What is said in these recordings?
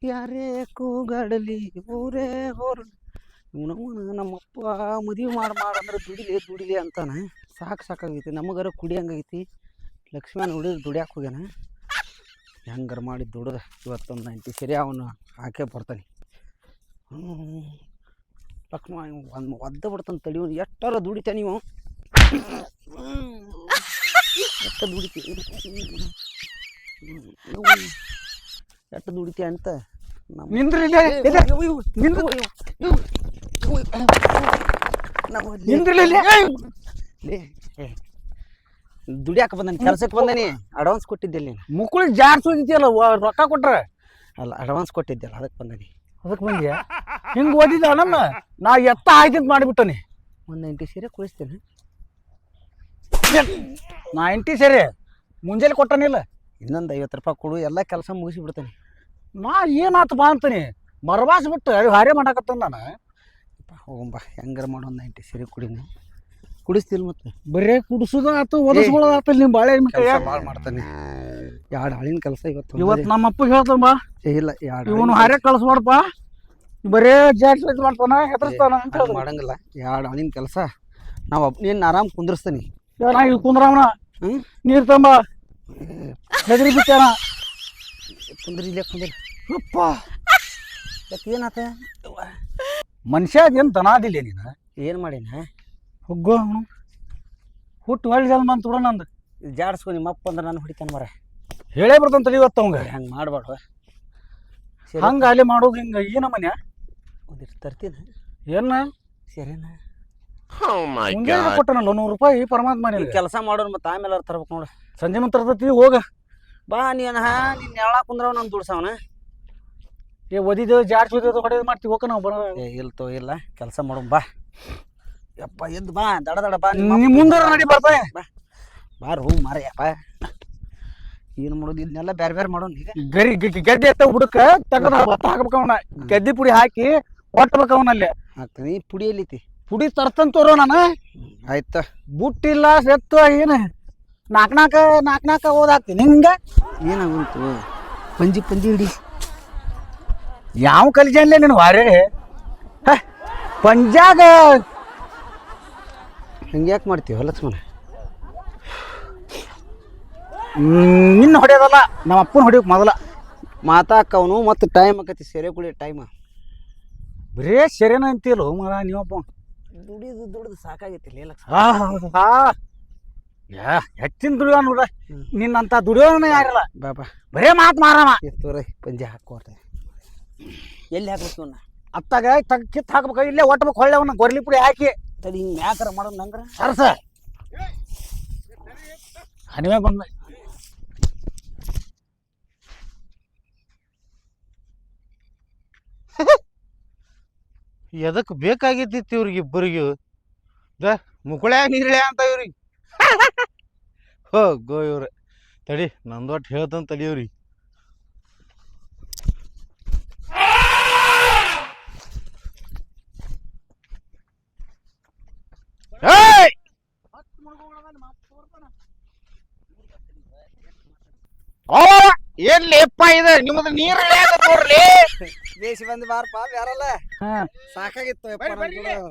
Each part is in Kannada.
ಯಾರೇ ಕೂಗಾಡಲಿ ಊರೇ ಹೋರ್ ನಮ್ಮಪ್ಪ ಮದುವೆ ಮಾಡಂದ್ರೆ ದುಡಿಲಿ ಅಂತಾನೆ. ಸಾಕಾಗೈತಿ. ನಮಗಾರ ಕುಡಿಯಂಗೈತಿ. ಲಕ್ಷ್ಮಣ ಹುಡುಗ ದುಡಿಯಾಕೆ ಹೋಗ್ಯಾನ. ಹೆಂಗಾರ ಮಾಡಿ ದುಡ್ದು ಇವತ್ತೊಂದು 90 ಸರಿ ಅವನು ಹಾಕೇ ಬರ್ತಾನೆ. ಲಕ್ಷ್ಮಣ ಒದ್ದ ಬಿಡ್ತಾನೆ ತಡಿ. ಎಷ್ಟಾರ ದುಡಿತಾನೆ ನೀವು. ಎಷ್ಟು ದುಡಿತೀಯ ಅಂತ ದುಡಿಯಾಕ ಬಂದಾನಿ, ಕೆಲ್ಸಕ್ಕೆ ಬಂದಾನಿ. ಅಡ್ವಾನ್ಸ್ ಕೊಟ್ಟಿದ್ದಿಲ್ಲ ನೀನು. ಮುಕ್ಕಳಿಗೆ ಜಾರ್ಸೋದಿದ್ಯಲ್ಲ, ರೊಕ್ಕ ಕೊಟ್ರ ಅಲ್ಲ ಅಡ್ವಾನ್ಸ್ ಕೊಟ್ಟಿದ್ದಿಲ್ಲ, ಅದಕ್ಕೆ ಬಂದಾನಿ. ಅದಕ್ಕೆ ಬಂದ್ಯಾ? ಹಿಂಗೆ ಓದಿದ್ದ ಅಣ್ಣ ನಾ ಎತ್ತ ಆಯ್ತು ಮಾಡಿಬಿಟ್ಟನಿ. ಒಂದು 90 ಸೀರೆ ಕುಡಿಸ್ತೇನೆ. 90 ಸರಿ ಮುಂಜಾನೆ ಕೊಟ್ಟನಿಲ್ಲ. ಇನ್ನೊಂದು 50 ರೂಪಾಯಿ ಕೊಡು, ಎಲ್ಲ ಕೆಲಸ ಮುಗಿಸಿ ಬಿಡ್ತಾನೆ. ನಾ ಏನಾತು ಬಾ ಅಂತಾನೆ ಬರಬಾಸ್ ಬಿಟ್ಟು ಹಾರೇ ಮಾಡಾಕತ್ತ ನಾನು. ಹೋಗಂಬ ಹೆಂಗಾರ ಮಾಡೋ 90 ಸೀರೆ ಕುಡಿನಿ. ಕುಡಿಸ್ತಿಲ್ಲ ಮತ್ತೆ ಬರೇ ಕುಡಿಸೋದ ಆತು, ಓದಿಸ್ಕೊಳ್ಳೋದು ಆತ. ನಿಮ್ಮ ಬಾಳೆ ಭಾಳ ಮಾಡ್ತಾನೆ. ಎರಡು ಹಾಳಿನ ಕೆಲಸ ಇವತ್ತು ನಮ್ಮಪ್ಪ ಹೇಳ್ತಾನ ಬಾ. ಇಲ್ಲ ಇವನು ಹಾರೇ ಕಳಿಸ್ಬಾರ್ದಪ್ಪ, ಬರೇ ಜಾಸ್ತಿ ಮಾಡ್ತಾನ, ಹೆದರ್ಸ್ತಾನ ಅಂತ ಮಾಡಂಗಿಲ್ಲ. ಎರಡು ಹಾಳಿನ ಕೆಲಸ ನಾವು ನೀನು ಆರಾಮ್ ಕುಂದ್ರಸ್ತಾನಿ. ನಾ ಇಲ್ಲಿ ಕುಂದ್ರವನ ನೀರು ತಂಬ ಹೆದರಿ ಬಿಟ್ಟಾನ. ಕುಂದ್ರಿ ಅಪ್ಪ ಯಾಕೆ ಏನಾತ? ಮನುಷ್ಯ ಅದೇನು ದನಾದಿಲ್ಲ ನೀನು. ಏನು ಮಾಡೀನ? ಹೋಗೋ ಅವನು ಹುಟ್ಟು ಹೊಳ್ಳಿ ಜಲ್ ಬಂತು ಬಿಡ. ನಂದು ಜಾಡ್ಸ್ಕೊ. ನಿಮ್ಮಪ್ಪ ಅಂದ್ರೆ ನಾನು ಹೊಡಿತಾನೆ ಮರ. ಹೇಳೇ ಬರ್ತಂತಲ್ಲ ಇವತ್ತು ಅವಂಗ. ಹಂಗೆ ಮಾಡ್ಬಾರ್ದು. ಹಂಗ ಅಲ್ಲಿ ಮಾಡೋದು ಹಿಂಗ ಏನ ಮನ್ಯ ಒಂದಿಟ್ಟು ತರ್ತೀನಿ. ಏನ ಸರಿನಾ? ಕೊಟ್ಟನಲ್ಲ 100 ರೂಪಾಯಿ ಪರಮಾತ್ಮ. ಕೆಲಸ ಮಾಡೋರು ಮತ್ತೆ ಆಮೇಲೆ ತರ್ಬೇಕು ನೋಡು. ಸಂಜೆ ಮುಂದೆ ತರ್ತತಿ. ಹೋಗ ಬಾ. ನೀನು ನೀನು ಹೇಳಕ್ ಕುಂದ್ರವ ನಾನು ದುಡ್ಸವನ. ಓದಿದ್ದು ಜಾಡ್ಸೋದು ಹೊಡೆದು ಮಾಡ್ತೀವಿ. ಹೋಗ ನಾವು ಬರೋ ಇಲ್ತೋ ಇಲ್ಲ. ಕೆಲಸ ಮಾಡೋಣ ಬಾ. ಯಪ್ಪ ಎದ್ದು ಬಾ. ದಡ ಬಾ. ಮುಂದೆ ನಡಿ ಬರ್ತಾನೆ. ಬಾ ಬಾರು ಮಾರಯ್ಯಪ್ಪ. ಏನು ಮಾಡೋದು? ಇದನ್ನೆಲ್ಲ ಬೇರೆ ಬೇರೆ ಮಾಡೋಣ. ಈಗ ಗೆದ್ದೆ ಎತ್ತ ಹುಡುಕ ತಗದ ಭತ್ತ ಹಾಕ್ಬೇಕ. ಅವನ ಗೆದ್ದಿ ಪುಡಿ ಹಾಕಿ ಒಟ್ಟಬೇಕ. ಅವನಲ್ಲಿ ಹಾಕ್ತೀನಿ. ಪುಡಿ ಎಲ್ಲಿತಿ? ಪುಡಿ ತರ್ತಂತ ತೋರೋ ನಾನು. ಆಯ್ತಾ? ಬುಟ್ಟಿಲ್ಲ ಸೆತ್ತು ಏನು ನಾಲ್ಕ ಓದಾಕ್ತೀನಿ. ಹಿಂಗ ಏನಾಗುಂಟು? ಪಂಜಿ ಹಿಡಿ. ಯಾವ ಕಲಿಜನ್ಲೇ ನೀನು ವಾರೇ ಪಂಜಾಗ ಹಂಗೆ ಯಾಕೆ ಮಾಡ್ತೀವಿ ಲಕ್ಷ್ಮಣ? ನಿನ್ನ ಹೊಡೆಯೋದಲ್ಲ, ನಮ್ಮ ಅಪ್ಪನ ಹೊಡಿಯೋಕೆ ಮೊದಲ ಮಾತಾಕವನು. ಮತ್ತು ಟೈಮ್ ಆಕತಿ ಸೆರೆ ಕುಡಿಯೋ ಟೈಮ್. ಬರೇ ಸೆರೆನ ಅಂತೀಲ್ಲ ಮರ ನೀವಪ್ಪ. ದುಡಿದು ಸಾಕಾಗೈತಿ ಲಕ್ಷ್ಮಣ. ಹೆಚ್ಚಿನ ದುಡಿಯೋ ನೋಡ್ರ. ನಿನ್ನಂತ ದುಡಿಯೋನ ಯಾರಿಲ್ಲ. ಬಾಬಾ ಬರೇ ಮಾತು ಮಾರವ. ತೋರ ಪಂಜೆ ಹಾಕೋತ ಎಲ್ಲಿ ಹಾಕ್ಬೇಕು? ಅತ್ತಾಗ ಕಿತ್ತು ಹಾಕ್ಬೇಕು. ಇಲ್ಲೇ ಒಟ್ಟಬೇಕು. ಹೊಳ್ಳೆ ಅವನ್ನ ಗೊರ್ಲಿ ಪುಡಿ ಹಾಕಿ ತಡಿ. ಹಿಂಗೆ ಯಾಕಾರ ಮಾಡೋದು ನಂಗ್ರ ಸರ್ಸ ಹನಿವೆ ಬಂದ. ಎದಕ್ಕೆ ಬೇಕಾಗಿದ್ದಿತ್ತು ಇವ್ರಿಗೆ ಇಬ್ಬರಿಗೂ? ಮುಕುಳ್ಯಾಗ ನೀರ್ಳೆ ಅಂತ ಇವ್ರಿಗೆ. ಗೋ ಇವ್ರೆ ತಡಿ. ನಂದೊಟ್ಟು ಹೇಳ್ತಂತ ತಡಿ ಇವ್ರಿಗೆ. ಏನ್ಲೇಪ್ಪ ಇದು ನಿಮ್ಮದು ನೀರು ತೋರ್ಲಿ. ಬೇಸಿ ಬಂದು ಬಾರಪ್ಪ. ಯಾರಲ್ಲ ಸಾಕಾಗಿತ್ತು.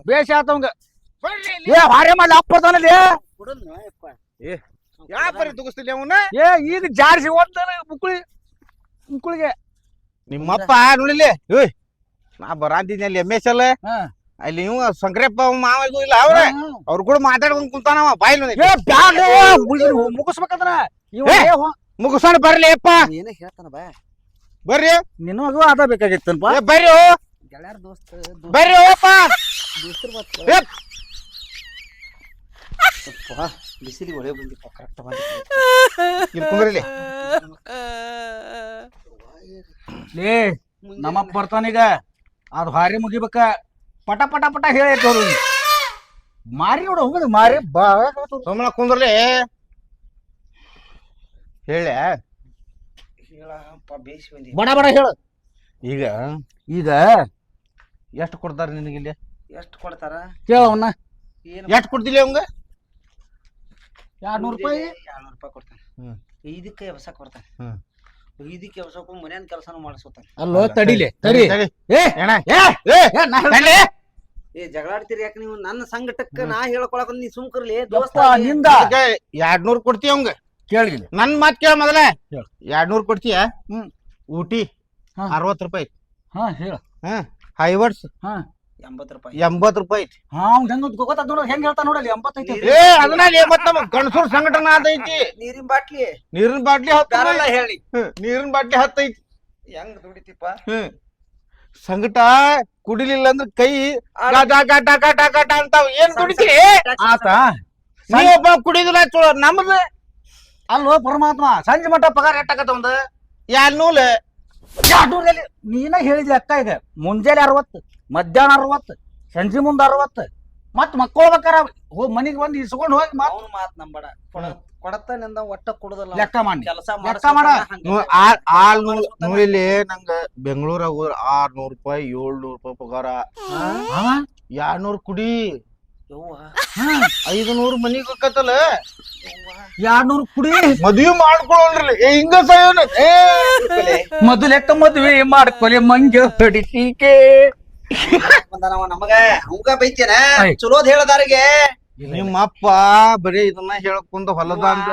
ಬೇಷ ಆತವಂಗ. ಹಾರೆ ಮಾಡ್ಲಿ ಅಪ್ಪ ಬರ್ತಾನಲ್ಲಿ. ಯಾಪರಿ ತುಗಿಸ್ತಿಲ್ಲ ಅವನ್ನ. ಈಗ ಜಾರಿಸಿ ಓದ್ತಾನೆ ಮುಕ್ಕಳಿಗೆ. ನಿಮ್ಮಪ್ಪ ನೋಡಿಲಿ. ನಾ ಬರಾಂತಿದ್ನಲ್ಲಿ MS ಅಲ್ಲ ಅಲ್ಲಿ. ನೀವು ಸಂಕ್ರೆಪ್ಪ ಮಾವ ಇಲ್ಲ ಅವ್ರ ಅವ್ರ ಕೂಡ ಮಾತಾಡ್ಕೊಂಡ್ ಕುಂತಾನವ. ಬಾಯಿ ಮುಗಿಸ್ಬೇಕಂದ್ರ ಮುಗಿಸೋಣ ಬರ್ಲಿ ಅಪ್ಪ. ಏನ ಹೇಳ್ತಾನ ಬಾ. ಬರ್ರಿ. ನಿನಗೂ ಅದ ಬೇಕಾಗಿತ್ತನಪ್ಪ. ಬರ್ರಿ ಗೆಳೆಯರ ದೋಸ್ತ ಬರ್ರಿ ಅಪ್ಪ. ಬಿಸಿಲಿಗೆ ಒಳ್ಳೆ ಬಂದಿಪ್ಪ. ಕರೆಕ್ಟ್ ಬಂದಿ. ನಮ್ಮಪ್ಪ ಬರ್ತಾನೀಗ. ಅದು ಹಾರಿ ಮುಗಿಬೇಕ. ಪಟ ಪಟ ಪಟ ಹೇಳೈತವ್ರು. ಮಾರಿ ನೋಡ ಹೋಗುದು. ಮಾರಿ ಸೋಮನ ಕುಂದ್ರಲಿ. ಹೇಳ ಬಡ ಬಡ ಹೇಳ. ಈಗ ಈಗ ಎಷ್ಟು ಕೊಡ್ತಾರ ನಿನಗಿಲ್ಲಿ? ಎಷ್ಟು ಕೊಡ್ತಾರ ಕೇಳ ಅವನ್ನ. ಎಷ್ಟು ಕೊಡ್ತಿಲ್ಲ ಅವಂಗ? 200 ರೂಪಾಯಿ. 200 ರೂಪಾಯಿ ಕೊಡ್ತಾನೆ. ಇದಕ್ಕೆ ಎಬ್ಸಕ್ ಬರ್ತಾನೆ. ಬೀದಿ ಕೆಲಸಕ್ಕೂ ಮನ್ಯಾನ ಕೆಲಸನೂ ಮಾಡಿಸ್ಕೊತಾನ. ಅಲ್ಲೋ ತಡಿಲೆ ತಡಿ ಏ ಏನ ಏ ಏ ಏ, ನಾ ಹೇಳ್ತೀನಿ. ಏ ಜಗಳಾಡ್ತೀರಿ ಯಾಕೆ ನೀವು? ನನ್ನ ಸಂಘಟಕ್ಕ ನಾ ಹೇಳ್ಕೊಳಕ ನೀ ಸುಮ್ಕರ್ಲಿ ಯಪ್ಪ, ದೋಸ್ತ. ನಿಂದ 200 ಕೊಡ್ತೀಯ ಅವಂಗ ಕೇಳಿಲ್ಲ. ನನ್ ಮಾತ್ ಕೇಳ ಮೊದಲ. ಹೇಳು. 200 ಕೊಡ್ತೀಯ. ಊಟಿ ಹಾ. 60 ರೂಪಾಯಿ. ಹಾ ಹೇಳ. ಹೈವರ್ಸ್ ಹಾ 80 ರೂಪಾಯಿ. 80 ರೂಪಾಯಿ ಐತಿ. ಹಾ ಅವ್ನ್ ಹೆಂಗ್ ಗೊತ್ತಾತ ನೋಡ, ಹೆಂಗ್ ಹೇಳ್ತಾ ನೋಡಲ್ಲಿ 85 ಐತಿ. ಏ ಅದನ್ನ ಮತ್ ನಮ್ ಗಣಸೂರ್ ಸಂಘಟನೆ ಅದೈತಿ. ನೀರಿನ ಬಾಟ್ಲಿ ನೀರಿನ ಬಾಟ್ಲಿ 10 ಬ್ಯಾರಲ್ಲ ಹೇಳಿ ನೀರಿನ ಬಾಟ್ಲಿ 10 ಐತಿ. ಹೆಂಗ್ ದುಡಿತಿಪ್ಪ. ಸಂಘಟ ಕುಡಿಲಿಲ್ಲ ಅಂದ್ರ ಕೈ ಗಾಟ ಗಾಟ ಗಾಟ ಗಾಟ ಅಂತಾವ್. ಏನ್ ದುಡಿತೀರಿ? ಆತ ನೀವೊಬ್ಬ ಕುಡಿದಿಲ್ಲ ಚಲೋ ನಮ್ದ. ಅಲ್ಲೋ ಪರಮಾತ್ಮ, ಸಂಜೆ ಮಟ್ಟ ಪಗಾರ ಎಟ್ಟಾಕತ್ತ ಒಂದ್ 200 200 ನೀನ ಹೇಳಿದ್ಲಿ ಅಕ್ಕ. ಈಗ ಮುಂಜಾನೆ 60, ಮಧ್ಯಾಹ್ನ 60, ಸಂಜೆ ಮುಂದ 60, ಮತ್ ಮಕ್ಕೋಳ್ಬೇಕಾರ ಮನಿಗ್ ಬಂದ್ ಇಸ್ಕೊಂಡ್ ಹೋಗಿ ಮತ್ ಅವ್ನ ಮಾತ್ ನಂಬಡ. ಕೊಡತಾನಿಂದ ಒಟ್ಟ ಕುಡುದಲ್ಲ. ಲೆಕ್ಕ ಮಾಡಿ ಕೆಲಸ ಲೆಕ್ಕ ಮಾಡ. ನೋಡಿಲಿ ನಂಗ ಬೆಂಗಳೂರಾಗ ಹೋದ್ರ 600 ರೂಪಾಯಿ 700 ರೂಪಾಯಿ ಪಗಾರ. 200 ಕುಡಿ 500 ಮನಿಗ್ ಹೋಗತ್ತಲ್ಲ. 200 ಕುಡಿ ಮದ್ವಿ ಮಾಡ್ಕೊಳ್ರಿ ಹಿಂಗ ಸಾಯೋನ. ಮೊದಲೆಕ್ಕ ಮದ್ವೆ ಮಾಡ್ಕೊಲಿ ಮಂಗ ಹೊಡಿತೀಕೆ. ನಮಗ ಅವಂಗ ಬೈತೇನ ಆಯ್. ಚಲೋದ್ ಹೇಳದಾರಿಗೆ. ನಿಮ್ಮ ಅಪ್ಪ ಬರೀ ಇದನ್ನ ಹೇಳಕೊಂಡ ಹೊಲದ ಅಂದ.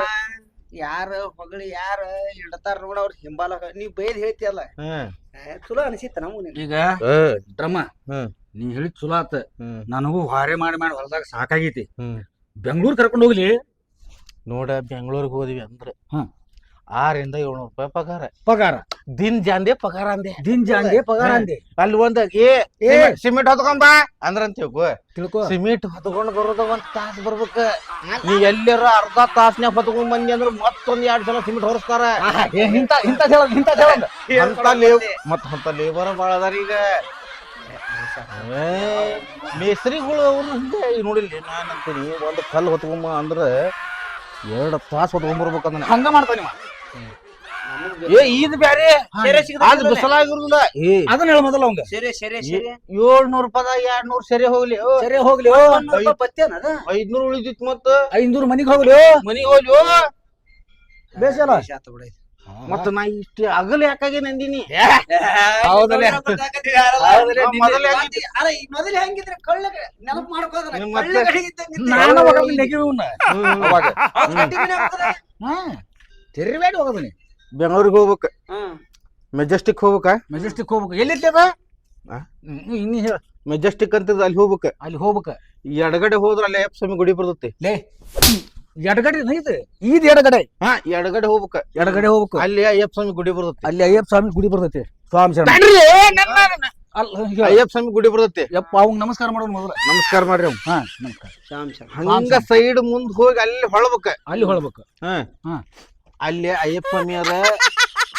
ಯಾರ ಹೊಗಳಿ ಯಾರ ಇಡ್ತಾರ ನೋಡ ಅವ್ರ ಹಿಂಬಾಲ ನೀವ್ ಬೈದ್ ಹೇಳ್ತಿಯಲ್ಲ. ಚಲೋ ಅನಿಸಿತ್ತ ನಮಗ. ಈಗ ಡ್ರಮ್ಮ ನೀ ಹೇಳಿ ಚಲೋ ಆತ. ನನಗೂ ಹಾರೆ ಮಾಡಿ ಮಾಡಿ ಹೊಲದಾಗ ಸಾಕಾಗೈತಿ. ಬೆಂಗ್ಳೂರ್ ಕರ್ಕೊಂಡ್ ಹೋಗ್ಲಿ. ನೋಡ ಬೆಂಗಳೂರಿಗೆ ಹೋದ್ವಿ ಅಂದ್ರ 600 ಇಂದ 700 ರೂಪಾಯಿ ಪಗಾರ. ಪಗಾರ ದಿನ ಜಾಂದೆ ಪಗಾರ ಅಂದೆ. ದಿನ ಜಾಂಗೆ ಪಗಾರ ಅಂದೆ. ಅಲ್ಲಿ ಒಂದ್ ಸಿಮೆಂಟ್ ಹೊತ್ಕೊಂಬ ಅಂದ್ರ ಅಂತ ತಿಳ್ಕೊ. ಸಿಮೆಂಟ್ ಹೊತ್ಕೊಂಡ್ ಬರೋದ 1 ತಾಸ್ ಬರ್ಬೇಕ. ನೀ ಎಲ್ಲಾರ ಅರ್ಧ ತಾಸ್ನ್ಯಾಗ ಹೊತ್ಕೊಂಡ್ ಬಂದಿ ಅಂದ್ರ ಮತ್ತೊಂದ್ 2 ಸಲ ಸಿಮೆಂಟ್ ಹೊರಸ್ತಾರ. ಅಂತ ಲೇಬರ್ ಬಾಳ ಅದಾರ ಈಗ. ಮೇಸ್ತ್ರಿಗಳು ಅವ್ರು ನೋಡಿಲ್ಲ. ನಾನ್ ಅಂತೀನಿ ಒಂದ್ ಕಲ್ಲು ಹೊತ್ಕೊಂಬ ಅಂದ್ರ 2 ತಾಸ್ ಹೊತ್ಕೊಂಡ್ ಬರ್ಬೇಕಂದ ಹಂಗ ಮಾಡ್ತಾನೆ. ಇದು ಬ್ಯಾರೆ ಅದ್ ಬಿಸಲಾಗಿರುದಿಲ್ಲ. ಅದನ್ನ ಹೇಳ ಮೊದಲ ಅವಂಗ. ಸರಿ ಸರಿ ಸರಿ 700 ರೂಪಾಯಿ 200 ಸರಿ ಹೋಗ್ಲಿ. ಸರಿ ಹೋಗ್ಲಿ. ಬತ್ತೇನ ಅದ 500 ಉಳಿದಿತ್ ಮತ್ತ 500 ಮನಿಗ್ ಹೋಗ್ಲಿ. ಮನಿಗ್ ಹೋಗ್ಲಿ. ಬೇಸಲ್ಲ ಮತ್ತ ನಾ ಇಷ್ಟ ಅಗಲ ಯಾಕಾಗೆ ನಂದಿನಿ. ಹೌದಲ್ಲ. ಮೊದಲು ಹೆಂಗಿದ್ರೆ ಕಳ್ಳಗ ನೆನಪು ಮಾಡ್ಕೋದ್ರ. ನಾನು ಅವಾಗ ತೆರಿಬೇಡಿ ಹೋಗೋದನಿ. ಬೆಂಗಳೂರಿಗೆ ಹೋಗ್ಬೇಕ. ಮೆಜೆಸ್ಟಿಕ್ ಹೋಗ್ಬೇಕ. ಮೆಜೆಸ್ಟಿಕ್ ಹೋಗ್ಬೇಕು. ಎಲ್ಲಿರ್ತದ ಇನ್ನಿ ಹೇಳ. ಮೆಜೆಸ್ಟಿಕ್ ಅಂತ ಅಲ್ಲಿ ಹೋಗ್ಬೇಕ. ಅಲ್ಲಿ ಹೋಗ್ಬೇಕ. ಎಡಗಡೆ ಹೋದ್ರ ಅಲ್ಲಿ ಅಯ್ಯಪ್ಪ ಸ್ವಾಮಿ ಗುಡಿ ಬರ್ತೈತಿ. ಲೇ ಎಡಗಡೆ ಐತೆ. ಈದ್ ಎಡಗಡೆ. ಎಡಗಡೆ ಹೋಗ್ಬೇಕ. ಎಡಗಡೆ ಹೋಗ್ಬೇಕು. ಅಲ್ಲಿ ಅಯ್ಯಪ್ಪ ಸ್ವಾಮಿ ಗುಡಿ ಬರ್ತೈತಿ. ಅಲ್ಲಿ ಅಯ್ಯಪ್ಪ ಸ್ವಾಮಿ ಗುಡಿ ಬರ್ತೈತಿ. ಸ್ವಾಮಿ ಶರಣ. ಅಯ್ಯಪ್ಪ ಸ್ವಾಮಿ ಗುಡಿ ಬರ್ತೈತಿ. ಯಪ್ಪ ಅವಂಗ ನಮಸ್ಕಾರ ಮಾಡೋಣ ಮೊದಲ. ನಮಸ್ಕಾರ ಮಾಡ್ರಿ. ನಮಸ್ಕಾರ. ಹಂಗ ಸೈಡ್ ಮುಂದ್ ಹೋಗಿ ಅಲ್ಲಿ ಹೊಳ್ಬೇಕ. ಅಲ್ಲಿ ಹೊಳ್ಬೇಕ. ಅಲ್ಲಿ ಅಯ್ಯಪ್ಪ ಸ್ವಾಮಿ ಅದ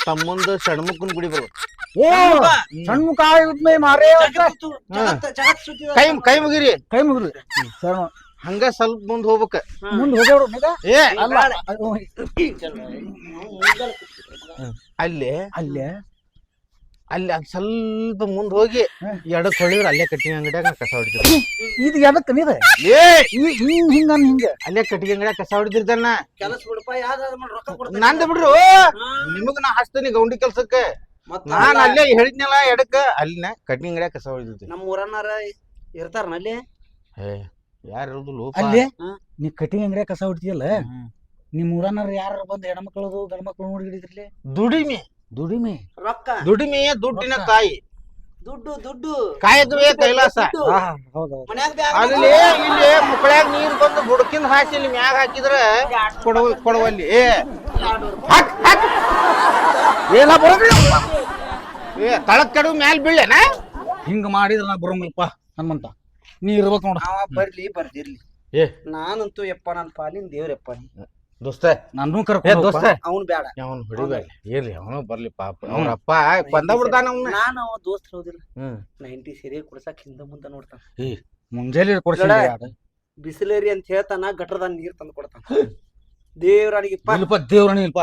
ತಮ್ಮಂದ ಷಣ್ಮುಖನ್ ಗುಡಿ ಬರ್ಬೇಕು. ಸಣ್ಮುಖ ಮಾರೇ ಕೈ ಮುಗಿರಿ. ಕೈ ಮುಗಿರಿ. ಹಂಗ ಸ್ವಲ್ಪ ಮುಂದ್ ಹೋಗ್ಬೇಕ. ಮುಂದ್ ಹೋಗ್ಯಾವ್ರು ಅಲ್ಲಿ ಅಲ್ಲೇ ಅಲ್ಲಿ ಅದ್ ಸ್ವಲ್ಪ ಮುಂದ್ ಹೋಗಿ ಎಡಕ್ ಹೊಳಿದ್ರ ಅಲ್ಲೇ ಕಟ್ಟಿಗೆ ಅಂಗಡಿಯಾಗ ಕಸ ಹೊಡಿತಿರ್. ಇದು ಎದಕ್ ನೀದ ಹಿಂಗ ಹಿಂಗ ಅಲ್ಲೇ ಕಟ್ಟಿಗೆ ಅಂಗಡಿಯಾಗ ಕಸ ಹೊಡಿತಿರ್ತಾನ. ಕೆಲಸ ಬಿಡಪ್ಪ ಯಾವ್ದಾದ್ರು ಮಾಡಿ ರೊಕ್ಕ ಕೊಡ್ತಾನೆ. ನಂದ ಬಿಡ್ರು ನಿಮಗ್ ನಾ ಹಚ್ತೀನಿ ಗೌಂಡಿ ಕೆಲ್ಸಕ್ಕ. ನಾನ್ ಅಲ್ಲೇ ಹೇಳಿದ್ನಲ್ಲ ಎಡಕ್ಕ ಅಲ್ಲಿನ ಕಟ್ಟಿಗೆ ಅಂಗಡಿಯಾಗ ಕಸ ಹೊಡಿತಿರ್ತೀನಿ. ನಮ್ಮ ಊರನ್ನಾರ ಇರ್ತಾರ ಅಲ್ಲಿ. ಯಾರು ಇರುದಿಲ್ಲ ಅಲ್ಲಿ. ನೀ ಕಟ್ಟಿಗೆ ಅಂಗಡಿಯಾಗ ಕಸ ಹೊಡಿತಿಯಲ್ಲ, ನಿಮ್ ಊರನ್ನಾರ ಯಾರು ಬಂದ್ ಹೆಣ್ಮಕ್ಳದು ಗಂಡ್ಮಕ್ಳು ನೋಡಿ ಹಿಡಿದ್ರಲಿ. ದುಡಿಮೆ ದುಡಿಮೆ ರೊಕ್ಕ ದುಡಿಮೆ ದುಡ್ಡಿನ ಕಾಯಿ. ದುಡ್ಡು ಕಾಯದುವೆ ಕೈಲಾಸ. ಅಲ್ಲಿ ಇಲ್ಲಿ ಮುಕ್ಕಳ್ಯಾಗ ನೀರ್ ಬಂದು ಬುಡಕಿಂದ ಹಾಕಿ ಇಲ್ಲಿ ಮ್ಯಾಗ ಹಾಕಿದ್ರ ಕೊಡವಲ್ಲಿ. ಏನ ಬರೋದ್ರಿ ತಳಕ್ ಕಡು ಮ್ಯಾಲ ಬೀಳೇನ. ಹಿಂಗ ಮಾಡಿದ್ರ ನಾ ಬರೋಂಗಿಲ್ಲಪ್ಪ ಹನುಮಂತ. ನೀ ಇರ್ಬೇಕು ನೋಡ. ಅವ ಬರ್ದಿರ್ಲಿ. ನಾನಂತೂ ಯಪ್ಪ ನನ್ ಪಾಲಿನ ದೇವ್ರಪ್ಪ. ದೋಸ್ತ ನಾನು ಕರ್ಕೊಂಡು ದೋಸ್ತ ಅವ್ನು ಬೇಡ. ಅವನು ಹೊಡಿಬೇಡ. ಇರ್ಲಿ ಅವನು ಬರ್ಲಿ ಪಾಪ. ಅವ್ರಪ್ಪ ಬಂದ ಬಿಡ್ತಾನ. ನಾನು ಅವ ದೋಸ್ತ ಹೋದಿಲ್ಲ. 90 ಸೀರೆ ಕುಡ್ಸಕ್ ಹಿಂದ ಮುಂದ ನೋಡ್ತಾನ. ಮುಂಜಾನೆ ಕೊಡ್ಸಿಲ್ಲ. ಬಿಸಿಲೇರಿ ಅಂತ ಹೇಳ್ತಾನ. ಗಟ್ರದ ನೀರ್ ತಂದು ಕೊಡ್ತಾನ. ದೇವ್ರಾಣಿಗೆ ಇಲ್ಪ ದೇವ್ರಾಣಿ ಇಲ್ಪ.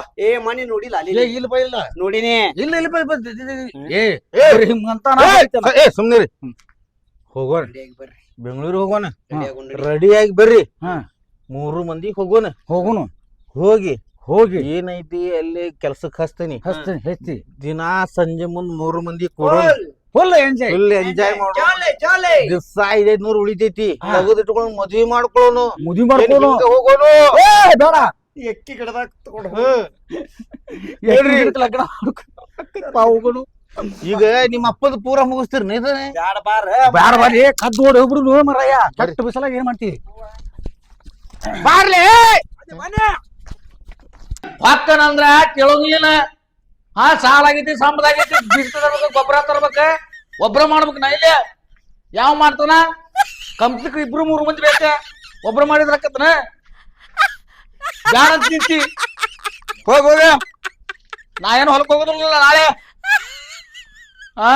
ಮನಿ ನೋಡಿಲ್ಲ ಅಲ್ಲಿ. ಇಲ್ಪ ಇಲ್ಲ ನೋಡಿನಿ. ಇಲ್ಲ ಇಲ್ಪ. ಹಿಂಗಂತ ಸುಮ್ನಿರಿ. ಹೋಗೋಣ ಬರ್ರಿ ಬೆಂಗಳೂರಿಗೆ ಹೋಗೋಣ. ರೆಡಿ ಆಗಿ ಬರ್ರಿ. 3 ಮಂದಿ ಹೋಗೋಣ. ಹೋಗುನು. ಹೋಗಿ ಹೋಗಿ ಏನೈತಿ ಅಲ್ಲಿ ಕೆಲ್ಸಕ್ಕೆ ಹಚ್ತೀನಿ ಹಚ್ತೀನಿ ಹೆಚ್ಚಿ ದಿನಾ ಸಂಜೆ ಮುಂದ್ 3 ಮಂದಿ ಕೊಡೋ ಫುಲ್ ಎಂಜಾಯ್ ಫುಲ್ ಎಂಜಾಯ್ ಮಾಡೋ ದಿವಸ 500 ಉಳಿತೈತಿ ತೆಗೆದಿಟ್ಕೊಂಡು ಮದ್ವಿ ಮಾಡ್ಕೊಳ್ಳೋನು ಮುದಿ ಮಾಡ್ಕೊಂಡು ಹೋಗೋನು ಬೇಡ ಎಕ್ಕಿ ಗಿಡದಾಗ ತಗೊಂಡು ಹೇಳ್ರಿ ಲಗ್ನ ಹೋಗೋನು ಈಗ ನಿಮ್ಮ ಅಪ್ಪದ ಪೂರ ಮುಗಿಸ್ತೀರಿ ಬ್ಯಾಡ ಬಾರಿ ಕದ್ದು ಓಡಿ ಹೋಗ್ಬಿಡು ಮರಯ್ಯ ಕೆಟ್ಟ ಬಿಸಲಾಗ ಏನ್ ಮಾಡ್ತೀವಿ ಬಾರ್ಲಿ ಪಕ್ಕನಂದ್ರ ಕೇಳೋದಿಲ್ಲ ಹಾ ಸಾಲ ಆಗೈತಿ ಸಂಬಳ ಆಗೈತಿ ಬಿಸ್ತ ತರ್ಬೇಕ ಗೊಬ್ಬರ ತರ್ಬೇಕ ಒಬ್ರ ಮಾಡ್ಬೇಕು ನಾ ಇಲ್ಲಿ ಯಾವ ಮಾಡ್ತಾನ ಕಂಪ್ನಿಕ್ 2-3 ಮಂದಿ ಬೇಕ ಒಬ್ರ ಮಾಡಿದ್ರಕ್ಕತನ ಬ್ಯಾಡ ಅಂತ ನಿಂತಿ ಹೋಗ ನಾ ಏನು ಹೊಲಕ್ ಹೋಗೋದಿಲ್ಲ ನಾಳೆ ಆ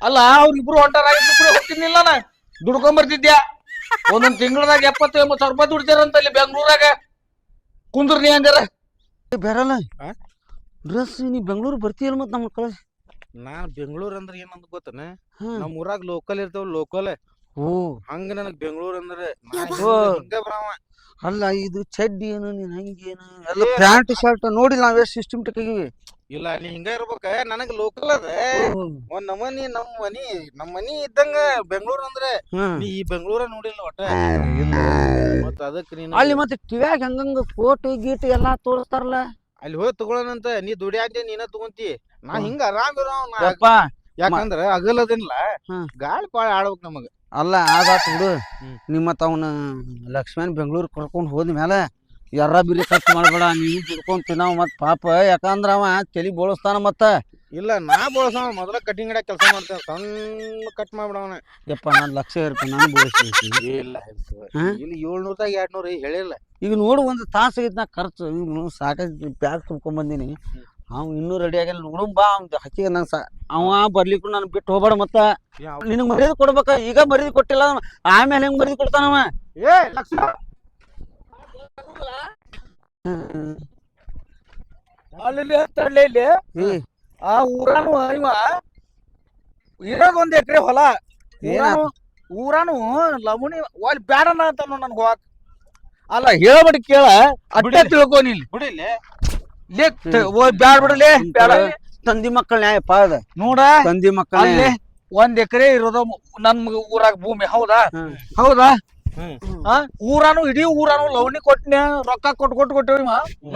ಅಲ್ಲ ಅವ್ರಿಬ್ರು ಹೊಂಟಾರ ಇಬ್ರು ಹೋಗ್ತಿರ್ಲಿಲ್ಲ ನಾ ದುಡ್ಕೊಂಡ್ ಬರ್ತಿದ್ಯಾ ಒಂದೊಂದ್ ತಿಂಗಳದಾಗ 70-80 ರೂಪಾಯಿ ದುಡ್ತಾರಂತ ಇಲ್ಲಿ ಬೆಂಗ್ಳೂರಾಗ ಕುಂದ್ರ ನೀ ಹಂಗಾರ ಬೇರಲ್ಲ ಡ್ರೆಸ್ ನೀ ಬೆಂಗಳೂರು ಬರ್ತೀಯಲ್ಲ ಮತ್ ನಮ್ಮ ಕಳಿಸ್ ನಾನ್ ಬೆಂಗಳೂರು ಅಂದ್ರೆ ಏನಂತ ಗೊತ್ತನ ಹಾ. ನಮ್ ಊರಾಗ ಲೋಕಲ್ ಇರ್ತಾವ ಲೋಕಲ್ ಓ ಹಂಗ ನನಗ್ ಬೆಂಗಳೂರು ಅಂದ್ರೆ ಓ. ಅಲ್ಲ ಇದು ಚಡ್ಡಿ ಏನು ನೀನ್ ಹಂಗೇನು ಎಲ್ಲ ಪ್ಯಾಂಟ್ ಶರ್ಟ್ ನೋಡಿ ನಾವ್ ಎಷ್ಟು ಸಿಸ್ಟಮ್ಟಿಕ್ ಆಗಿವಿ ಇಲ್ಲ ನೀ ಹಿಂಗ ಇರ್ಬೇಕ ನನಗ್ ಲೋಕಲ್ ಅದ ಒಂದ್ ನಮನಿ ನಮ್ ಮನಿ ಇದ್ದಂಗ ಬೆಂಗಳೂರು ಅಂದ್ರೆ ನೀ ಈ ಬೆಂಗಳೂರ ನೋಡಿಲ್ಲ ಒಟ್ಟ ಮತ್ತ ಅದಕ್ ನೀನು ಅಲ್ಲಿ ಮತ್ತೆ ಟಿವ್ಯಾಗ ಹಂಗಂಗ ಫೋಟೋ ಗೀಟ್ ಎಲ್ಲಾ ತೋರಿಸ್ತಾರಲ್ಲ ಅಲ್ಲಿ ಹೋಗಿ ತಗೊಳನಂತ ನೀ ದುಡಿಯಾಕ ನೀನ ತಗೊಂತಿ ನಾ ಹಿಂಗ ಆರಾಮ್ ಇರೋ ಯಪ್ಪ ಯಾಕಂದ್ರ ಅಗಲದಿಲ್ಲ ಹ್ಮ್. ಗಾಳಿ ಪಾಳಿ ಆಡ್ಬೇಕ್ ನಮಗ ಅಲ್ಲ ಆಗಾತ್ ಬಿಡು ಹ್ಮ್. ನಿಮ್ಮ ಅವನ ಲಕ್ಷ್ಮಣ್ ಬೆಂಗಳೂರು ಕರ್ಕೊಂಡ್ ಹೋದ ಮೇಲೆ ಎರ್ರ ಬಿರಿ ಖರ್ಚು ಮಾಡ್ಬೇಡ ನೀವು ದುಡ್ಕೊಂಡ್ ತಿನ್ನಾವ ಮತ್ ಪಾಪ ಯಾಕಂದ್ರ ಅವ ತಲಿ ಬೋಳಿಸ್ತಾನ ಮತ್ತ ಇಲ್ಲ ನಾ ಬೋಳ್ಸವ ಮೊದಲ ಕಟಿಂಗ್ ಗಿಡ ಕೆಲಸ ಮಾಡ್ತೇನೆ ಸಣ್ಣ ಕಟ್ ಮಾಡ್ಬಿಡವನ ಯಪ್ಪ ನಾನ್ ಲಕ್ಷ ಇರ್ತೀನಿ ನಾನು ಬೋಳಿಸ್ತೀನಿ ಇಲ್ಲ ಹಾ? ಇಲ್ಲಿ 700 200 ಹೇಳಿಲ್ಲ ಈಗ ನೋಡು ಒಂದು ತಾಸು ಆಗೈತಿ ನಾ ಖರ್ಚು ಇವ್ನು ಸಾಕಾಗಿ ಬ್ಯಾಗ್ ತುಂಬ್ಕೊಂಡ್ ಬಂದೀನಿ ಅವ್ ಇನ್ನೂ ರೆಡಿ ಆಗಿಲ್ಲ ನೋಡು ಬಾ ಅವ್ನ ಹಚ್ಚಿಗೆ ನಂಗೆ ಅವ ಬರ್ಲಿಕ್ಕೂ ನಾನು ಬಿಟ್ಟು ಹೋಗ್ಬೇಡ ಮತ್ತ ನಿನಗ್ ಮರ್ಯಾದೆ ಕೊಡ್ಬೇಕ ಈಗ ಮರ್ಯಾದೆ ಕೊಟ್ಟಿಲ್ಲ ಆಮೇಲೆ ಹೆಂಗ್ ಮರ್ಯಾದೆ ಕೊಡ್ತಾನವ ಏ ಲಕ್ಷ್ಮ ಅಲ್ಲಿ ತಡ್ಲೆ ಇಲ್ಲಿ ಏ ಆ ಊರಾನು ಇವ ಇರೋದ್ 1 ಎಕರೆ ಹೊಲ ಊರಾನು ಲವಣಿ ಅಲ್ಲಿ ಬ್ಯಾಡನ ಅಂತ ನನ್ಗೆ ಹೋಗಾಕ ಅಲ್ಲ ಹೇಳ್ಬಿಟ್ಟು ಕೇಳ ಅಡ್ಡ ತಿಳ್ಕೊ ನೀ ಬಿಡಿಲ್ಲ ಬ್ಯಾಡ ಬಿಡಲಿ ಬ್ಯಾಡ ತಂದಿ ಮಕ್ಕಳ ನ್ಯಾಯಪ್ಪ ಅದ ನೋಡ ತಂದಿ ಮಕ್ಕಳ ಅಲ್ಲಿ 1 ಎಕರೆ ಇರೋದ ನನ್ ಊರಾಗ ಭೂಮಿ ಹೌದಾ ಹೌದಾ ಊರಾನು ಇಡೀ ಊರಾನು ಲವಣಿ ಕೊಟ್ಟನೆ ರೊಕ್ಕ ಕೊಟ್ಟೇವಿ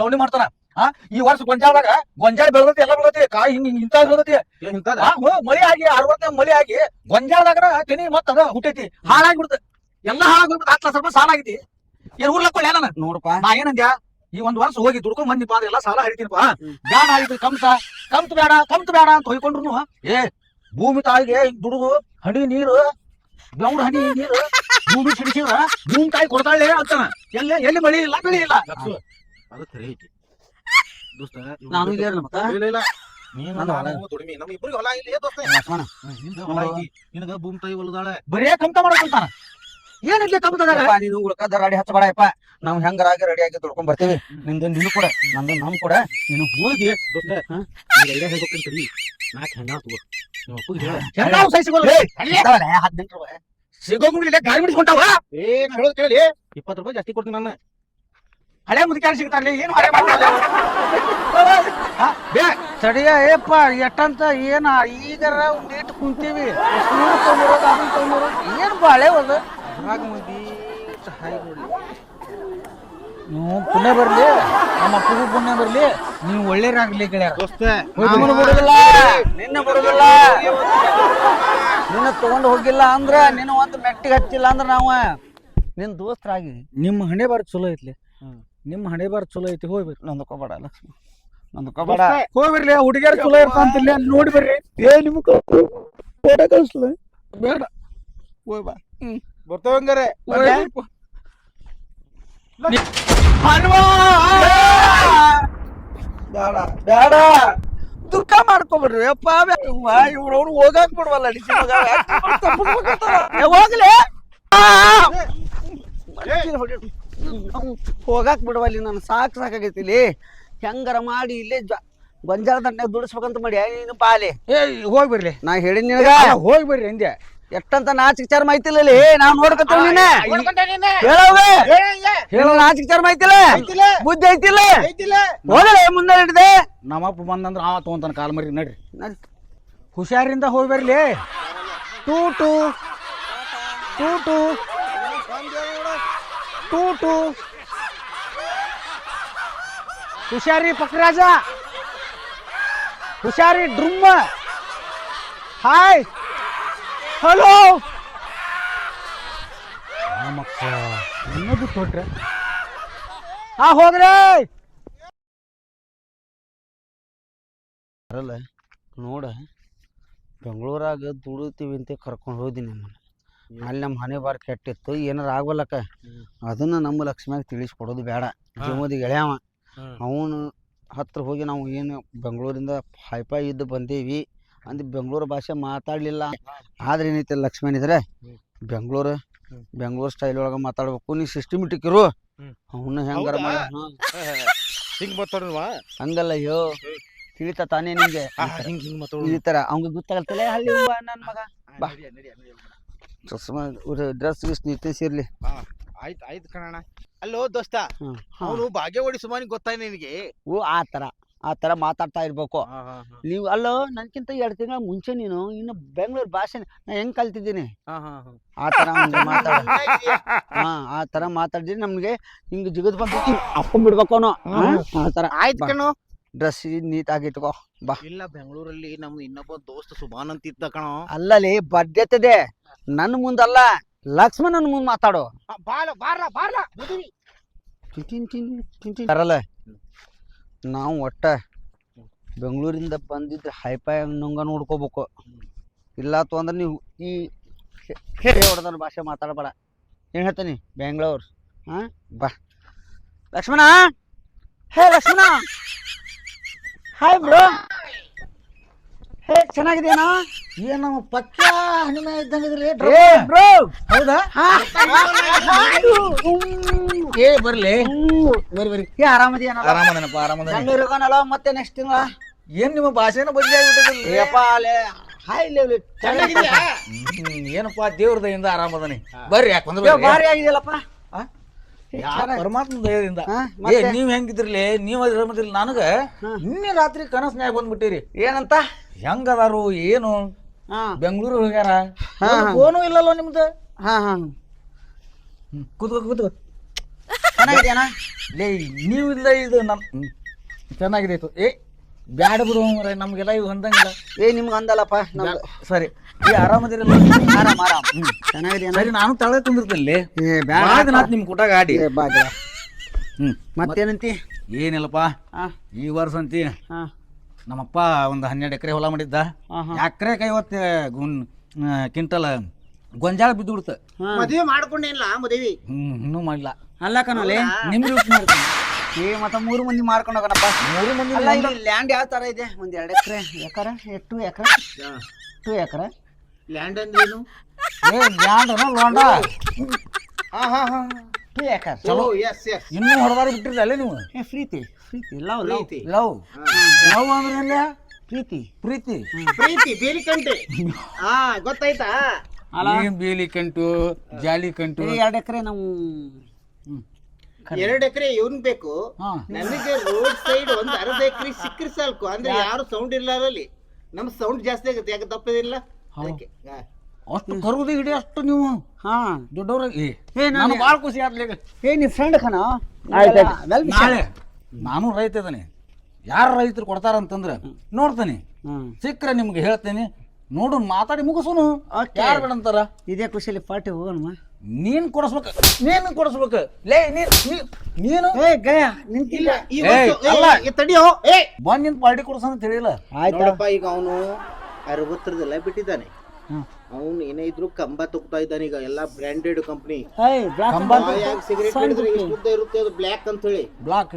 ಲವಣಿ ಮಾಡ್ತಾನ ಈ ವರ್ಷ ಗೊಂಜಾಳ ಬೆಳದತಿ ಎಲ್ಲ ಬೆಳತಿ ಕಾಯಿ ಇಂತ ಬೆಳದತಿ ಮಳಿ ಆಗಿ 60 ಮಳಿ ಆಗಿ ಗೊಂಜಾಳದಾಗ ತೆನಿ ಮತ್ತ ಅದ ಹುಟ್ಟೈತಿ ಹಾಳಾಗ್ಬಿಡ್ತ ಎಲ್ಲಾ ಹಾಳಾಗ್ಬಿಡ್ತ 10 ಲಕ್ಷ ರೂಪಾಯಿ ಸಾಲ ಆಗೈತಿ ಏನ್ ಊರ್ಲಕ್ಕೊಳ್ಳ ಏನ ನೋಡಪ್ಪ ನಾ ಏನಂದ್ಯಾ ಈ 1 ವರ್ಷ ಹೋಗಿ ದುಡ್ಕೊಂಡ್ ಬಂದಿಪ್ಪ ಎಲ್ಲ ಸಾಲ ಹರಿತೀನಪ್ಪ ಬ್ಯಾಡ ಆಯ್ತು ಕಂತ ಬೇಡ ಅಂತ ಹೊಯ್ಕೊಂಡ್ರು ಏ ಭೂಮಿ ತಾಯಿಗೆ ದುಡುದು ಹನಿ ನೀರು ಬೆವ್ರ ಹನಿ ನೀರು ಭೂಮಿ ಸಿಡಿಸಿದ್ರ ಭೂಮಿ ತಾಯಿ ಕೊಡ್ತಾಳೆ ಅಂತಾನ ಎಲ್ಲಿ ಮಳಿ ಇಲ್ಲ ಬೆಳಿ ಇಲ್ಲ ಅದು ಖರೆ ಐತಿ ದೋಸ್ತ ನಾನು ಈಗ ಹೇಳ ಮತ್ತ ಇಲ್ಲ ನೀನು ನಾನು ದುಡಿಮೆ ನಮ್ ಇಬ್ರಿಗೆ ಹೊಲ ಇಲ್ಲ ದೋಸ್ತ ಲಕ್ಷ್ಮಣ ನಿಂದ ಹೊಲ ಐತಿ ನಿನಗ ಭೂಮಿ ತಾಯಿ ಹೊಲದಾಳೆ ಬರೇ ಕಂತ ಮಾಡಕಂತಾನ ಏನಿಲ್ಲ ಕಂತದಾಗ ಯಪ್ಪ, ನೀನು ಉಳ್ಕದ ರೆಡಿ ಹಚ್ಚಬೇಡಪ್ಪ ನಾವು ಹೆಂಗರಾಗಿ ರೆಡಿ ಆಗಿ ದುಡ್ಕೊಂಡ್ ಬರ್ತೀವಿ ನಿಂದು ನೀನು ಕೂಡ ನಂದು ನಮ್ ಕೂಡ ನೀನು ಹೋಗಿ ದೋಸ್ತ ಈಗ ಹೇಳ್ಬೇಕಂತ ತಡಿ 4 ಹೆಣ್ಣ ತಗೋ ನಿಮ್ಮ ಅಪ್ಪಗೆ ಹೇಳ ಹೆಣ್ಣಾವ್ ಸಹಿಸಿಕೊಳ್ಳ 18 ರೂಪಾಯಿ ಸಿಗೋಗುಂಡಿಲ್ಲ ಗಾಡಿ ಬಿಡಿಸ್ಕೊಂಡಾವ ಏ ನಾ ಹೇಳೋದು ಕೇಳಿ 20 ರೂಪಾಯಿ ಜಾಸ್ತಿ ಕೊಡ್ತೀನಿ ನಾನು ಹಳೆ ಮುದುಕ್ಯಾರ ಸಿಗ್ತಾರಲಿ ಏನು ಹಳೆ ತಡಿಯ ಏಪ್ಪ ಎಟ್ಟಂತ ಏನ ಈಗರ ಒಂದಿಟ್ಟು ಕುಂತೀವಿ ಏನ್ ಬಾಳೆ ಹೋದ ಅದ್ರಾಗ ಮಂದಿ ಹಾಯ್ ನೋಡಿ ನೀವು ಪುಣ್ಯ ಬರ್ಲಿ ನಮ್ಮ ಅಪ್ಪಗೂ ಪುಣ್ಯ ಬರ್ಲಿ ನೀವು ಒಳ್ಳೇರಾಗ್ಲಿ ಗೆಳೆಯರ ದೋಸ್ತ ನಿನ್ನ ಬರುದಿಲ್ಲ ನಿನ್ನ ತಗೊಂಡ್ ಹೋಗಿಲ್ಲ ಅಂದ್ರ ನಿನ್ನ ಒಂದು ಮೆಟ್ಟಿಗೆ ಹಚ್ಚಿಲ್ಲ ಅಂದ್ರ ನಾವ ನಿನ್ ದೋಸ್ತರಾಗಿ ನಿಮ್ಮ ಹಣೆ ಬಾರ್ ಚಲೋ ಐತ್ಲಿ ನಿಮ್ಮ ಹಣೆ ಬಾರ್ ಚಲೋ ಐತಿ ಹೋಗ್ಬೇಕು ನಂದ್ಕೋಬೇಡ ಲಕ್ಷ್ಮಿ ನಂದ್ಕೋಬೇಡ ಹೋಗ್ಬರ್ಲಿ ಹುಡುಗಿಯರ್ ಚಲೋ ಇರ್ತಾಂತಿಲ್ಲ ನೋಡಿ ಬರ್ರಿ ಏ ನಿಮ್ಗೆ ಫೋಟೋ ಕಳಿಸ್ಲ ಬೇಡ ಹೋಯ್ ಬಾ ಬರ್ತಾವ ಹಂಗಾರೆ ಬೇಡ ದುಃಖ ಮಾಡ್ಕೊಬಿಡ್ರಿ ಅಪ್ಪ ಇವ್ರವ್ರು ಹೋಗಾಕ್ ಬಿಡ್ವಲ್ಲ ಹೋಗ್ಲಿ ಹೋಗಾಕ್ ಬಿಡವಲ್ಲಿ ನಾನು ಸಾಕಾಗೈತಿ ಇಲ್ಲಿ ಹೆಂಗಾರ ಮಾಡಿ ಇಲ್ಲೇ ಗೊಂಜಾಳ ದಂಡ ದುಡಿಸ್ಬೇಕಂತ ಮಾಡಿ ನೀನು ಪಾಲೆ ಏ ಹೋಗ್ಬಿಡ್ಲಿ ನಾ ಹೇಳಿ ನಿನಗ ಹೋಗ್ಬಿಡ್ರಿ ಅಂದ್ಯ ಎಷ್ಟಂತ ನಾಚಿಕೆ ಚರ್ಮ ಐತಿಲ್ಲ ನಾವ್ ನೋಡ್ಕೊತೇವ್ ನೀನ ಹೇಳೋ ನಾಚಿಕೆ ಚರ್ಮ ಐತಿಲ್ಲ ಬುದ್ಧಿ ಐತಿಲ್ಲ ಹೋಗಲೇ ಮುಂದೆ ಹಿಡ್ದೆ ನಮ್ಮಪ್ಪ ಬಂದಂದ್ರ ಅವ ತಗೊಂತಾನ ಕಾಲ್ ಮರಿ ನಡ್ರಿ ಹುಷಾರಿಂದ ಹೋಗಿ ಬರ್ಲಿ ಟೂಟು ಟೂಟು ಟೂಟು ಹುಷಾರಿ ಪಕ್ರಾಜ ಹುಷಾರಿ ಡ್ರುಮ್ಮ ಹಾಯ್ ಹಲೋ ಮಕ್ಕ ಇನ್ನೊಂದು ತೊಟ್ರೆ ಹಾ ಹೋಗ್ರಿ ಬರಲ್ಲ ನೋಡ ಬೆಂಗಳೂರಾಗ ದುಡಿತೀವಿ ಅಂತ ಕರ್ಕೊಂಡು ಹೋದಿನಿ ನಮ್ಮನ್ನ ಅಲ್ಲಿ ನಮ್ಮ ಹಣೆ ಬಾರ್ ಕೆಟ್ಟಿತ್ತು ಏನಾರ ಆಗ್ವಲ್ಲಕ್ಕ ಅದನ್ನ ನಮ್ಮ ಲಕ್ಷ್ಮಿಯಾಗ ತಿಳಿಸ್ಕೊಡೋದು ಬೇಡ ಜೀವದ ಗೆಳೆಯವ ಅವನು ಹತ್ರ ಹೋಗಿ ನಾವು ಏನು ಬೆಂಗಳೂರಿಂದ ಹೈಫೈ ಇದ್ದು ಬಂದೇವಿ ಅಂದ್ ಬೆಂಗಳೂರು ಭಾಷೆ ಮಾತಾಡಲಿಲ್ಲ ಆದ್ರೆ ಏನೈತೆ ಲಕ್ಷ್ಮಣ ಇದ್ರೆ ಬೆಂಗಳೂರು ಸ್ಟೈಲ್ ಒಳಗೆ ಮಾತಾಡ್ಬೇಕು ನೀ ಸಿಸ್ಟಮೆಟಿಕ್ ಇರು ಅವನು ಹೆಂಗಾರ ಹಿಂಗ್ ಮಾತಾಡುವ ಹಂಗಲ್ಲ ಅಯ್ಯೋ ತಿಳಿತ ತಾನೇ ನಿಂಗೆ ಈ ತರ ಅವಂಗ ಗೊತ್ತಾಗತ್ತಲ್ಲ ಹಳ್ಳಿ ನನ್ನ ಮಗ ಬಾ ಚಸ್ಮಾ ಡ್ರೆಸ್ ಗಿಸ್ ನೀಟ್ನೆಸ್ ಇರ್ಲಿ ಆಯ್ತು ಆಯ್ತು ಕಣಣ್ಣ ಅಲ್ಲೋ ದೋಸ್ತ ಅವನು ಬಾಗೇವಾಡಿ ಸುಮಾನಿ ಗೊತ್ತಾಯ ನಿನಗೆ ಓ ಆ ತರ ಮಾತಾಡ್ತಾ ಇರ್ಬೇಕು ನೀವು ಅಲ್ಲೋ ನನ್ಕಿಂತ 2 ತಿಂಗಳ ಮುಂಚೆ ನೀನು ಇನ್ನು ಬೆಂಗಳೂರು ಭಾಷೆ ನಾ ಹೆಂಗ್ ಕಲ್ತಿದ್ದೀನಿ ಆ ತರ ಆ ತರ ಮಾತಾಡಿದ್ರೆ ನಮ್ಗೆ ಹಿಂಗ್ ಜಿಗದ್ ಬಂದು ಹಾಕೊಂಡ್ಬಿಡ್ಬೇಕು ಅವನು ಆ ತರ ಆಯ್ತು ಕಣೋ ಡ್ರೆಸ್ ನೀಟ್ ಆಗಿಟ್ಕೋ ಬಾ ಇಲ್ಲ ಬೆಂಗಳೂರಲ್ಲಿ ನಮ್ದು ಇನ್ನೊಬ್ಬ ದೋಸ್ತ ಸುಭಾನ್ ಅಂತ ಇದ್ದ ಕಣೋ ಅಲ್ಲಲ್ಲಿ ಬಡ್ಡೆತದೆ ನನ್ನ ಮುಂದಲ್ಲ ಲಕ್ಷ್ಮಣನ ಮುಂದ್ ಮಾತಾಡೋ ಬರಲ್ಲ ನಾವು ಒಟ್ಟ ಬೆಂಗಳೂರಿಂದ ಬಂದಿದ್ರೆ ಹೈಫೈ ಅನ್ನಂಗ ನೋಡ್ಕೋಬೇಕು ಇಲ್ಲ ಅಂದ್ರೆ ನೀವು ಈ ಹೊಡೆದ ಭಾಷೆ ಮಾತಾಡಬೇಡ ಏನು ಹೇಳ್ತೀನಿ ಬೆಂಗಳೂರು ಬಾ ಲಕ್ಷ್ಮಣ ಹೇ ಲಕ್ಷ್ಮಣ ಹಾಯ್ ಬ್ರೋ ಹೇ ಚೆನ್ನಾಗಿದೆಯಾ ಏನು ಪಕ್ಕ ಹಣ್ಣಿನ ಇದ್ದಂಗಿದ್ರಿ ಬ್ರೋ ಹೌದಾ ಏ ಬರ್ಲಿ ಬರಿ ಏ ಆರಾಮದಿಯಾ ಆರಾಮದನಪ್ಪ ಆರಾಮದನ ಬೆಂಗಳೂರು ಹೋಗೋಣಲ್ಲ ಮತ್ತೆ ನೆಕ್ಸ್ಟ್ ತಿಂಗಳ ಏನ್ ನಿಮ್ಮ ಭಾಷೆನ ಬದಲಿ ಹೈ ಲೆವೆಲ್ ಏನಪ್ಪಾ ದೇವ್ರ ದಯಿಂದ ಆರಾಮದನಿ ಬರ್ರಿ ಯಾಕಂದ್ರೆ ಭಾರಿ ಆಗಿದೆಯಲ್ಲಪ್ಪ ಪರಮಾತ್ಮ ದಯದಿಂದ ಏ ನೀವ್ ಹೆಂಗಿದ್ರಲಿ ನೀವ್ ಆರಾಮದಿಲ್ಲ ನನಗ ನಿನ್ನೆ ರಾತ್ರಿ ಕನಸ್ನ್ಯಾಗ ಬಂದ್ಬಿಟ್ಟಿರಿ ಏನಂತ ಹೆಂಗದಾರು ಏನು ಬೆಂಗಳೂರು ಹೋಗ್ಯಾರ ಫೋನು ಇಲ್ಲಲ್ಲ ನಿಮ್ದು ಕೂತ್ಕೋ ಚೆನ್ನಾಗಿದೆಯಾ ಲೇ ನೀವು ಇಲ್ಲ ಇದು ನಮ್ ಚೆನ್ನಾಗಿದೆ ಏ ಬ್ಯಾಡ ಬಿಡು ನಮ್ಗೆಲ್ಲ ಇವು ಹೊಂದಂಗಿಲ್ಲ ಏ ನಿಮ್ಗೆ ಅಂದಲ್ಲಪ್ಪ ಸರಿ ಈ ಆರಾಮದಿರಲ್ಲ ಆರಾಮ್ ಚೆನ್ನಾಗಿದೆಯಾ ಸರಿ ನಾನು ತಳ ತುಂಬಿರ್ತೇನೆ ನಿಮ್ ಕೂಟ ಗಾಡಿ ಮತ್ತೇನಂತಿ ಏನಿಲ್ಲಪ್ಪ ಈ ವರ್ಷ ಅಂತಿ ನಮ್ಮಪ್ಪ ಒಂದು 12 ಎಕರೆ ಹೊಲ ಮಾಡಿದ್ದ ಎಕರೆಗೆ 50 ಕ್ವಿಂಟಲ್ ಗೊಂಜಾಳ ಬಿದ್ದು ಬಿಡ್ತ ಮದುವೆ ಮಾಡ್ಕೊಂಡೇನಿಲ್ಲ ಮದುವೆ ಇನ್ನೂ ಮಾಡಿಲ್ಲ ಅಲ್ಲ ಕಣಲೆ ನಿಮ್ಗೆ ಏ ಮತ್ತ 3 ಮಂದಿ ಮಾಡ್ಕೊಂಡು ಹೋಗೋಣಪ್ಪ 3 ಮಂದಿ ಲ್ಯಾಂಡ್ ಯಾವ ತರ ಇದೆ ಒಂದ್ 2 ಎಕರೆ 2 ಎಕರೆ ಲ್ಯಾಂಡ್ ಅಂದ್ರೇನು ಲ್ಯಾಂಡ್ ಲೋಂಡ 2 ಎಕರೆ ಚಲೋ ಇನ್ನೂ ಹೊಡೆದಾರ ಬಿಟ್ಟಿರಲ್ಲ ನೀವು ಪ್ರೀತಿ ಲವ್ ಲವ್ ಲವ್ ಅಂದ್ರೆ ಪ್ರೀತಿ ಪ್ರೀತಿ ಬೇಲಿ ಕಂಟೆ ಗೊತ್ತಾಯ್ತಾ ಬೇಲಿ ಕಂಟು ಜಾಲಿ ಕಂಟು 2 ಎಕರೆ ನಾವು 2 ಎಕರೆ ಇವನ್ ಬೇಕು ನನಗೆ ರೋಡ್ ಸೈಡ್ ಒಂದ್ 1/2 ಎಕರೆ ಸಿಕ್ಕರೆ ಸಾಕು ಅಂದ್ರೆ ಯಾರು ಸೌಂಡ್ ಇರ್ಲಾರಲ್ಲಿ ನಮ್ ಸೌಂಡ್ ಜಾಸ್ತಿ ಆಗುತ್ತೆ ಯಾಕೆ ದಪ್ಪದಿಲ್ಲ ಅಷ್ಟು ಕರುದು ಹಿಡಿ ಅಷ್ಟು ನೀವು ದೊಡ್ಡವ್ರಾಗಿ ನಾನು ಬಾಳ ಖುಷಿ ಆಗ್ಲಿಕ್ಕೆ ನೀ ಫ್ರೆಂಡ್ ಖನ ನಾಳೆ ನಾನು ರೈತ ಇದ್ದಾನೆ ಯಾರು ರೈತರು ಕೊಡ್ತಾರಂತಂದ್ರೆ ನೋಡ್ತಾನೆ ಸಿಕ್ಕರೆ ನಿಮ್ಗೆ ಹೇಳ್ತೇನೆ ನೋಡು ಮಾತಾಡಿ ಮುಗಿಸೋನು ಯಾರು ಬೇಡ ಅಂತಾರ ಇದೇ ಖುಷಿಯಲ್ಲಿ ಪಾರ್ಟಿ ಹೋಗೋಣ ನೀನ್ ಕೊಡಿಸ್ಬೇಕು ಲೇ ನೀನು ನಿಂತಿಲ್ಲ ತಡಿಯೋ ಬಂದ್ ನಿಂತ ಪಾರ್ಟಿ ಕೊಡ್ಸೋಣ ತಿಳಿಲ್ಲ ಆಯ್ತಪ್ಪ ಈಗ ಅವನು 60ರದೆಲ್ಲ ಬಿಟ್ಟಿದ್ದಾನೆ ಅವನು ಏನೇ ಇದ್ರು ಕಂಬ ತಗೋತಾ ಇದ್ದಾನೆ ಈಗ ಎಲ್ಲಾ ಬ್ರಾಂಡೆಡ್ ಕಂಪನಿ ಸಿಗರೇಟ್ ಇರುತ್ತೆ ಅದು ಬ್ಲಾಕ್ ಅಂತ ಹೇಳಿ ಬ್ಲಾಕ್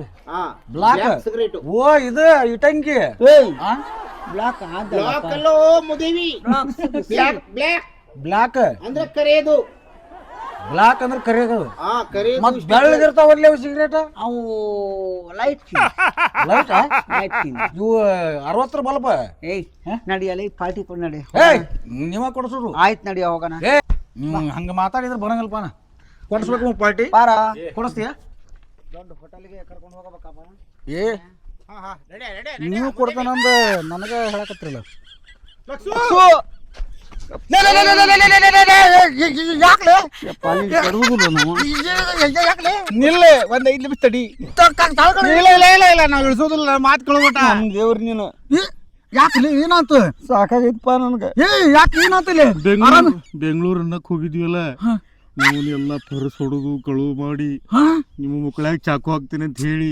ಸಿಗರೇಟ್ ಓ ಇದು ಇಟಂಗಿ ಬ್ಲಾಕ್ ಅಲ್ಲೋ ಮುದೇವಿ ಬ್ಲಾಕ್ ಬ್ಲಾಕ್ ಅಂದ್ರೆ ಕರೆಯೋದು ಬ್ಲಾಕ್ ಅಂದ್ರೆ ಕರಿಯಾಗದು ಹಾ ಕರಿ ಮತ್ ಬೆಳ್ಳಗಿರ್ತಾವಲ್ಲಿ ಅವು ಸಿಗರೇಟ್ ಅವು ಲೈಟ್ ಲೈಟ್ ಲೈಟ್ ಇವು 60 ಬಲ್ಬ ಏಯ್ ನಡಿಯಲ್ಲ ಪಾರ್ಟಿ ಕೊಡ್ ನಡಿ ಏಯ್ ನೀವ ಕೊಡ್ಸೋದು ಆಯ್ತು ನಡಿ ಹೋಗೋಣ ಏ ನೀವು ಹಂಗ ಮಾತಾಡಿದ್ರೆ ಬರಂಗಲ್ಪ ನಾ ಕೊಡ್ಸ್ಬೇಕು ಪಾರ್ಟಿ ಪಾರ ಕೊಡಿಸ್ತೀಯ ದೊಡ್ಡ ಹೋಟೆಲ್ಗೆ ಕರ್ಕೊಂಡು ಹೋಗಬೇಕಪ್ಪ ಏ ನೀವು ಕೊಡ್ತಾನಂದ ನನಗ ಹೇಳಕತ್ತಿರಲ್ಲ ನಿಲ್ಲ ಒಂದ್ 5 ನಿಮಿಷ ತಡಿ ಇಲ್ಲ ನಾವ್ ಇಳಿಸೋದಿಲ್ಲ ಮಾತು ಕೇಳ್ಬಿಟ್ಟ ದೇವ್ರ ನೀನು ಯಾಕಲಿ ಏನಾಯ್ತು ಸಾಕಾಗೈತಪ್ಪ ನನ್ಗೆ ಏ ಯಾಕೆ ಏನಾಯ್ತಲ್ಲಿ ಬೆಂಗಳೂರು ಅನ್ನಕ್ ಹೋಗಿದ್ವಲ್ಲ ನಾವು ಎಲ್ಲ ಪರ್ಸ್ ಹೊಡೆದು ಕಳುವು ಮಾಡಿ ನಿಮ್ಮ ಮಕ್ಕಳಾಗ ಚಾಕು ಹಾಕ್ತೀನಿ ಅಂತ ಹೇಳಿ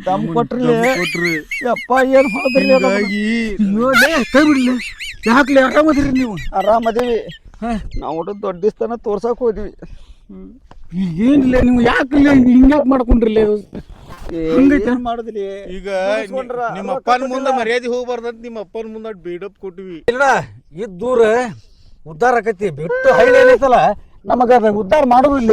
ದಮ್ ಕೊಟ್ರಿ ಕೊಟ್ರಿ ಯಪ್ಪ ಏನ್ ಹೋದ್ರಿ ಹಿಂಗಾಗಿ ಕೈ ಬಿಡ್ಲಿ ಯಾಕ್ಲಿ ಆರಾಮದಿರಿ ನೀವು ಆರಾಮದೇವಿ ನಾವು ಒಟ್ಟು ದೊಡ್ಡ ದಿವಸ ತೋರ್ಸಕ್ ಹೋದ್ವಿ ಏನಿಲ್ಲ ನೀವು ಯಾಕೆ ಹಿಂಗ್ಯಾಕ್ ಮಾಡ್ಕೊಂಡ್ರಿಲ್ಲ ಏನ್ ಮಾಡುದ್ರಿ ಈಗ ನಿಮ್ಮ ಅಪ್ಪನ ಮುಂದೆ ಮರ್ಯಾದೆ ಹೋಗ್ಬಾರ್ದಂತ ನಿಮ್ಮ ಅಪ್ಪನ ಮುಂದೆ ಬೀಡಪ್ ಕೊಟ್ವಿ ಇಲ್ಲ ಇದ್ ದೂರ ಉದ್ಧಾರ ಆಕತಿ ಬಿಟ್ಟು ಹಳ್ಳಿ ಏನೈತಲ್ಲ ನಮಗ ಉದ್ಧಾರ ಮಾಡೋದಿಲ್ಲ